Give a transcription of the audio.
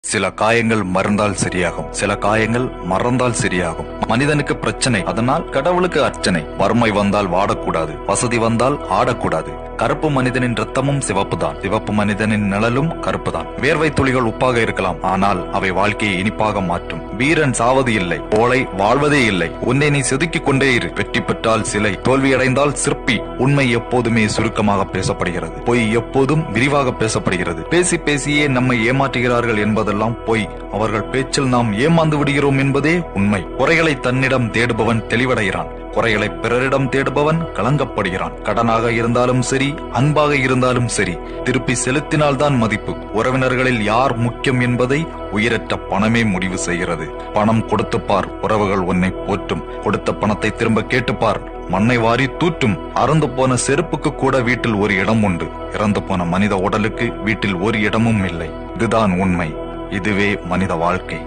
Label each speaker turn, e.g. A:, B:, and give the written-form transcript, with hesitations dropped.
A: சில காயங்கள் மறந்தால் சரியாகும், சில காயங்கள் மறந்தால் சரியாகும். மனிதனுக்கு பிரச்சனை, அதனால் கடவுளுக்கு அர்ச்சனை. வறுமை வந்தால் வாடக்கூடாது, வசதி வந்தால் ஆடக்கூடாது. கருப்பு மனிதனின் ரத்தமும் சிவப்பு தான், சிவப்பு மனிதனின் நிழலும் கருப்பு தான். வேர்வை துளிகள் உப்பாக இருக்கலாம், ஆனால் அவை வாழ்க்கையை இனிப்பாக மாற்றும். வீரன் சாவது இல்லை, கோழை வாழ்வதே இல்லை. உன்னை நீ செதுக்கிக் கொண்டே இரு. வெற்றி பெற்றால் சிலை, தோல்வியடைந்தால் சிற்பி. உண்மை எப்போதுமே சுருக்கமாக பேசப்படுகிறது, பொய் எப்போதும் விரிவாக பேசப்படுகிறது. பேசி பேசியே நம்மை ஏமாற்றுகிறார்கள் என்பதெல்லாம் பொய். அவர்கள் பேச்சில் நாம் ஏமாந்து விடுகிறோம் என்பதே உண்மை. குறைகளை தன்னிடம் தேடுபவன் தெளிவடைகிறான், குறைகளை பிறரிடம் தேடுபவன் கலங்கப்படுகிறான். கடனாக இருந்தாலும் சரி, அன்பாக இருந்தாலும் சரி, திருப்பி செலுத்தினால்தான் மதிப்பு. உறவினர்களில் யார் முக்கியம் என்பதை உயிரற்ற பணமே முடிவு செய்கிறது. பணம் கொடுத்துப்பார், உறவுகள் உன்னை போற்றும். கொடுத்த பணத்தை திரும்ப கேட்டுப்பார், மண்ணை வாரி தூற்றும். அறந்து போன செருப்புக்கு கூட வீட்டில் ஒரு இடம் உண்டு, இறந்து போன மனித உடலுக்கு வீட்டில் ஒரு இடமும் இல்லை. இதுதான் உண்மை, இதுவே மனித வாழ்க்கை.